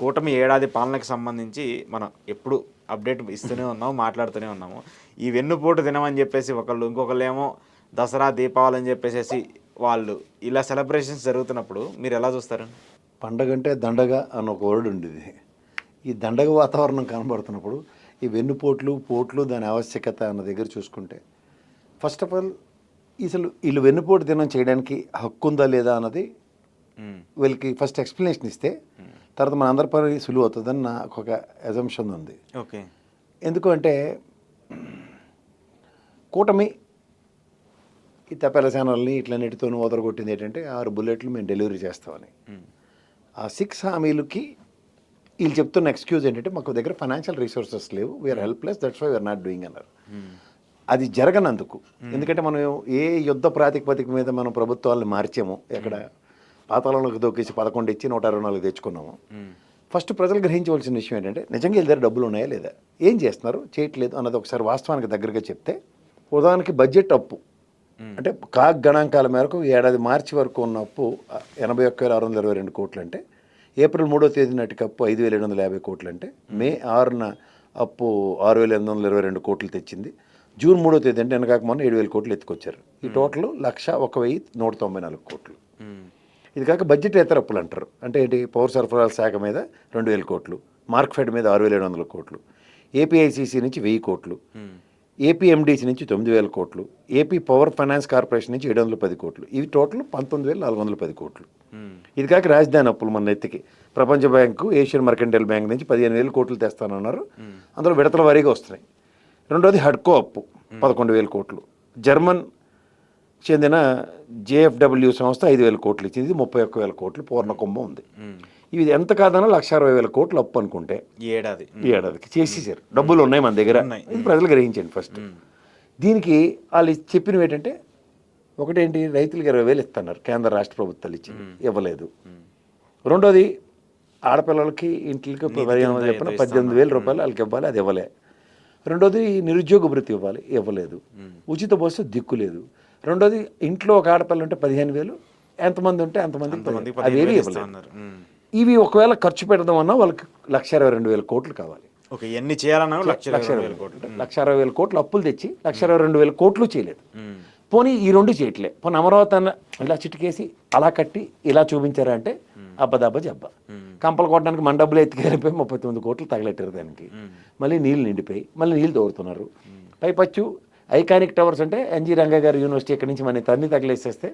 కూటమి ఏడాది పాలనకు సంబంధించి మనం ఎప్పుడు అప్డేట్ ఇస్తూనే ఉన్నాము, మాట్లాడుతూనే ఉన్నాము. ఈ వెన్నుపోటు దినం అని చెప్పేసి ఇంకొకళ్ళేమో దసరా, దీపావళి అని చెప్పేసేసి వాళ్ళు ఇలా సెలబ్రేషన్స్ జరుగుతున్నప్పుడు మీరు ఎలా చూస్తారు? పండగంటే దండగ అని ఒక వర్డ్ ఉండేది. ఈ దండగ వాతావరణం కనబడుతున్నప్పుడు ఈ వెన్నుపోట్లు, పోట్లు దాని ఆవశ్యకత అన్న దగ్గర చూసుకుంటే ఫస్ట్ ఆఫ్ ఆల్ అసలు వీళ్ళు వెన్నుపోటు దినం చేయడానికి హక్కు ఉందా లేదా అన్నది వీళ్ళకి ఫస్ట్ ఎక్స్ప్లెనేషన్ ఇస్తే తర్వాత మన అందరి పని సులువు అవుతుందని నాకు ఒక అజంప్షన్ ఉంది. ఓకే. ఎందుకు అంటే కూటమి ఈ తపాల ఛానల్ని ఇట్లన్నిటితోనూ ఓదరగొట్టింది ఏంటంటే 6 బుల్లెట్లు మేము డెలివరీ చేస్తామని. ఆ 6 హామీలకి వీళ్ళు చెప్తున్న ఎక్స్క్యూజ్ ఏంటంటే మాకు దగ్గర ఫైనాన్షియల్ రిసోర్సెస్ లేవు, we are helpless, that's why we are not doing అన్నారు. అది జరగనందుకు, ఎందుకంటే మనం ఏ యుద్ధ ప్రాతిపదిక మీద మనం ప్రభుత్వాలను మార్చాము, ఎక్కడ పాతాళంలోకి దొక్కేసి 11 ఇచ్చి 124 తెచ్చుకున్నాము. ఫస్ట్ ప్రజలు గ్రహించవలసిన విషయం ఏంటంటే నిజంగా వీళ్ళ దగ్గర డబ్బులు ఉన్నాయా లేదా, ఏం చేస్తున్నారు, చేయట్లేదు అన్నది ఒకసారి వాస్తవానికి దగ్గరగా చెప్తే. ఉదాహరణకి బడ్జెట్ అప్పు అంటే గణాంకాల మేరకు ఏడాది మార్చి వరకు ఉన్న అప్పు 81,622 కోట్లు అంటే ఏప్రిల్ 3వ తేదీ నాటికి అప్పు 5,750 కోట్లు అంటే మే 6న అప్పు 6,822 కోట్లు తెచ్చింది. జూన్ 3వ తేదీ అంటే వెనకాక మొన్న 7,000 కోట్లు ఎత్తుకొచ్చారు. ఈ టోటల్ 1,01,194 కోట్లు. ఇది కాక బడ్జెట్ ఇతర అప్పులు అంటారు. అంటే ఏంటి, పౌర సరఫరాల శాఖ మీద 2,000 కోట్లు, మార్క్ఫెడ్ మీద 6,700 కోట్లు, ఏపీఐసిసి నుంచి 1,000 కోట్లు, ఏపీఎండిసి నుంచి 9,000 కోట్లు, ఏపీ పవర్ ఫైనాన్స్ కార్పొరేషన్ నుంచి 710 కోట్లు. ఇవి టోటల్ 19,410 కోట్లు. ఇది కాక రాజధాని అప్పులు మన ఎత్తికి ప్రపంచ బ్యాంకు, ఏషియన్ మర్కెంటైల్ బ్యాంక్ నుంచి 15,000 కోట్లు తెస్తానన్నారు. అందులో విడతల వారీగా వస్తున్నాయి. రెండోది హడ్కో అప్పు 11,000 కోట్లు, జర్మన్ చెందిన జేఎఫ్డబ్ల్యూ సంస్థ 5,000 కోట్లు ఇచ్చింది. ఇది 31,000 కోట్లు పూర్ణ కుంభం ఉంది. ఇది ఎంత కాదన్నా 1,60,000 కోట్లు అప్పు అనుకుంటే ఏడాదికి చేసేసారు. డబ్బులు ఉన్నాయి మన దగ్గర, ఇది ప్రజలు గ్రహించండి. ఫస్ట్ దీనికి వాళ్ళు చెప్పినవి ఏంటంటే, ఒకటేంటి, రైతులకు 20,000 ఇస్తున్నారు, కేంద్ర రాష్ట్ర ప్రభుత్వాలు ఇచ్చింది, ఇవ్వలేదు. రెండోది ఆడపిల్లలకి ఇంట్లోకి చెప్పిన 18,000 రూపాయలు వాళ్ళకి ఇవ్వాలి, అది ఇవ్వలే. రెండోది నిరుద్యోగ భృతి ఇవ్వలేదు. ఉచిత బస్సు దిక్కు లేదు. రెండోది ఇంట్లో ఒక ఆడపిల్ల ఉంటే 15,000, ఎంతమంది ఉంటే అంతమంది, అవేవి ఇవ్వలేదు. ఇవి ఒకవేళ ఖర్చు పెడదామన్నా వాళ్ళకి 1,22,000 కోట్లు కావాలి. ఎన్ని చేయాలన్నా 1,60,000 కోట్లు అప్పులు తెచ్చి 1,22,000 కోట్లు చేయలేదు. పోనీ ఈ రెండు చేయట్లే, పోనీ అమరావతి అన్న ఇలా చిటికేసి అలా కట్టి ఇలా చూపించారా అంటే అబ్బదబ్బ జబ్బ. కంపలు కొట్టడానికి మన డబ్బులు ఎత్తుకెళ్ళిపోయి 39 కోట్లు తగలెట్టారు దానికి. మళ్ళీ నీళ్ళు నిండిపోయి మళ్ళీ నీళ్ళు తోడుతున్నారు. పైపచ్చు ఐకానిక్ టవర్స్ అంటే ఎన్జీ రంగా గారి యూనివర్సిటీ ఇక్కడి నుంచి మన తన్ని తగిలేసేస్తే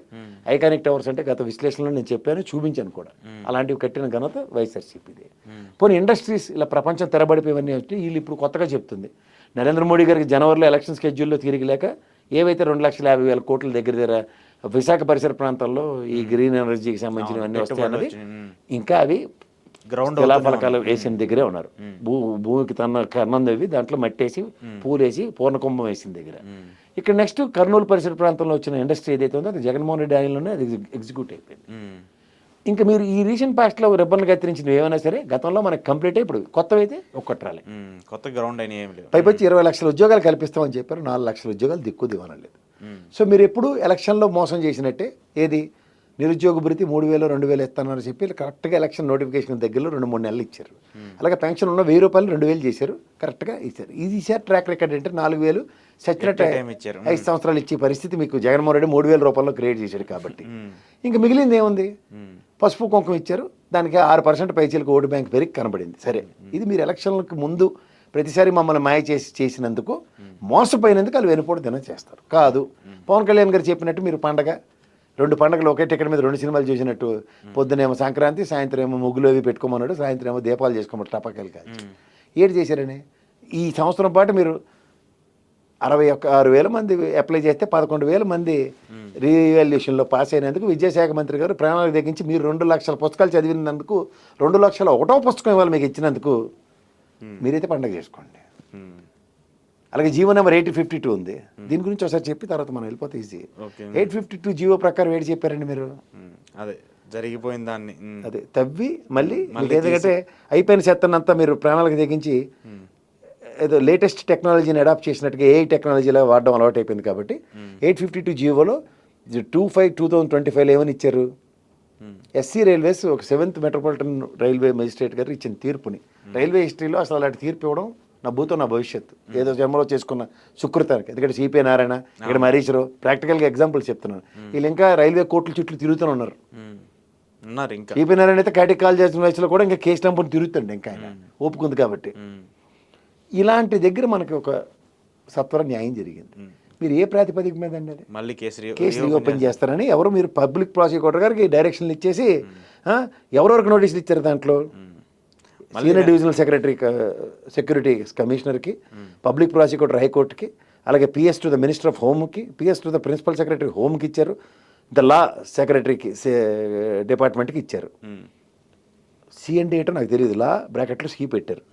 ఐకానిక్ టవర్స్ అంటే గత విశ్లేషణలో నేను చెప్పాను, చూపించాను కూడా. అలాంటివి కట్టిన ఘనత వైఎస్ఆర్సీపీది. పోనీ ఇండస్ట్రీస్ ఇలా ప్రపంచం తెరబడిపోయివన్నీ వచ్చి వీళ్ళు ఇప్పుడు కొత్తగా చెప్తుంది. నరేంద్ర మోడీ గారికి జనవరిలో ఎలక్షన్ స్కెడ్యూల్లో తిరిగి లేక ఏవైతే 2,50,000 కోట్ల దగ్గర విశాఖ పరిసర ప్రాంతాల్లో ఈ గ్రీన్ ఎనర్జీకి సంబంధించినవన్నీ వస్తాయి అన్నది ఇంకా అవి గ్రౌండ్ శిలాఫలకాలు వేసిన దగ్గరే ఉన్నారు. భూమికి కన్నం తవ్వి దాంట్లో మట్టేసి పూలేసి పూర్ణకుంభం వేసిన దగ్గర. ఇక్కడ నెక్స్ట్ కర్నూలు పరిసర ప్రాంతంలో వచ్చిన ఇండస్ట్రీ ఏదైతే ఉందో అది జగన్మోహన్ రెడ్డి ఆయనలోనే అది ఎగ్జిక్యూట్ అయిపోయింది. ఇంకా మీరు ఈ రీసెంట్ పాస్ట్లో రిబ్బన్లు కత్తిరించినవి ఏమైనా సరే గతంలో మనకి కంప్లీట్ ఇప్పుడు కొత్తవైతే ఒక్కట్రాలి, కొత్త గ్రౌండ్ అయినా ఏమి లేదు. పైపచ్చి 20 లక్షల ఉద్యోగాలు కల్పిస్తామని చెప్పారు, 4 లక్షల ఉద్యోగాలు దిక్కు దివనలేదు. సో మీరు ఎప్పుడు ఎలక్షన్లో మోసం చేసినట్టే. ఏది, నిరుద్యోగ భృతి 3,000 2,000 ఇస్తానని చెప్పి కరెక్ట్గా ఎలక్షన్ నోటిఫికేషన్ దగ్గరలో 2-3 నెలలు ఇచ్చారు. అలాగే పెన్షన్ ఉన్న 1,000 రూపాయలు 2,000 చేశారు, కరెక్ట్గా ఇచ్చారు. ఇది ఇచ్చారు. ట్రాక్ రికార్డ్ అంటే 4,000 సచ్చినట్టు 5 సంవత్సరాలు ఇచ్చే పరిస్థితి మీకు జగన్మోహన్ రెడ్డి 3,000 రూపాయల్లో క్రియేట్ చేశాడు కాబట్టి. ఇంకా మిగిలింది ఏముంది, పసుపు కుంకుమ ఇచ్చారు, దానికి 6% పైచీలకు ఓటు బ్యాంక్ పెరిగి కనబడింది. సరే, ఇది మీరు ఎలక్షన్లకు ముందు ప్రతిసారి మమ్మల్ని మాయ చేసినందుకు మోసపోయినందుకు వాళ్ళు వెనుపోటు దినం చేస్తారు. కాదు, పవన్ కళ్యాణ్ గారు చెప్పినట్టు మీరు పండగ 2 పండుగలు ఒకే టికెట్ మీద 2 సినిమాలు చూసినట్టు, పొద్దునేమో సంక్రాంతి, సాయంత్రం ఏమో ముగ్గులు అవి పెట్టుకోమన్నాడు, సాయంత్రం ఏమో దీపాలు చేసుకోమన్నాడు, టపాకాయలు కాదు. ఏడు చేశారని ఈ సంవత్సరం పాటు మీరు 66,000 మంది అప్లై చేస్తే 11,000 మంది రీవాల్యుయేషన్లో పాస్ అయినందుకు విద్యాశాఖ మంత్రి గారు ప్రాణాలకు తెగించి మీరు 2 లక్షల పుస్తకాలు చదివినందుకు 2 లక్షల 1వ పుస్తకం ఇవ్వాలి మీకు ఇచ్చినందుకు. మీరైతే పండుగ చేసుకోండి. అలాగే జీవో నెంబర్ 852 ఉంది, దీని గురించి ఒకసారి చెప్పి తర్వాత మనం వెళ్ళిపోతే ఈజీ. 852 జీవో ప్రకారం ఏడు చెప్పారండి మీరు, అదే జరిగిపోయిన దాన్ని అదే తవ్వి మళ్ళీ ఎందుకంటే అయిపోయిన చెత్తనంతా మీరు ప్రాణాలకు తెగించి ఏదో లేటెస్ట్ టెక్నాలజీని అడాప్ట్ చేసినట్టుగా ఏఐ టెక్నాలజీలో వాడడం అలవాటు అయిపోయింది కాబట్టి 852 జీవోలో 25/2025 ఏమని ఇచ్చారు, ఎస్సీ రైల్వేస్ ఒక 7th మెట్రోపాలిటన్ రైల్వే మెజిస్ట్రేట్ గారు ఇచ్చిన తీర్పుని రైల్వే హిస్టరీలో అసలు అలాంటి తీర్పు ఇవ్వడం నా భూతం నా భవిష్యత్తు ఏదో జన్మలో చేసుకున్న సుకృతానికి. ఎందుకంటే సిపిఐ నారాయణ ఇక్కడ హరీశ్రావు ప్రాక్టికల్గా ఎగ్జాంపుల్స్ చెప్తున్నాను. వీళ్ళు ఇంకా రైల్వే కోర్టుల చుట్టూ తిరుగుతూనే ఉన్నారు. ఉన్నారు ఇంకా. సిపిఐ నారాయణ అయితే కాటికి కాల్ చేసిన వయసులో కూడా ఇంకా కేసు నంపుని తిరుగుతుండే ఇంకా ఆయన ఒప్పుకుంది కాబట్టి. ఇలాంటి దగ్గర మనకి ఒక సత్వర న్యాయం జరిగింది. మీరు ఏ ప్రాతిపదిక మీద అండి అది మళ్ళీ కేసు రీఓపెన్ చేస్తారని ఎవరు మీరు పబ్లిక్ ప్రాసిక్యూటర్ గారికి డైరెక్షన్లు ఇచ్చేసి ఎవరెవరికి నోటీసులు ఇచ్చారు దాంట్లో సీనియర్ డివిజనల్ సెక్రటరీ సెక్యూరిటీ కమిషనర్కి, పబ్లిక్ ప్రాసిక్యూటర్ హైకోర్టుకి, అలాగే PS to the minister of హోమ్కి, PS to the principal secretary హోమ్కి ఇచ్చారు, ద లా సెక్రటరీకి డిపార్ట్మెంట్కి ఇచ్చారు. సి అంటే ఏంటో నాకు తెలియదు, లా బ్రాకెట్లో సి పెట్టారు.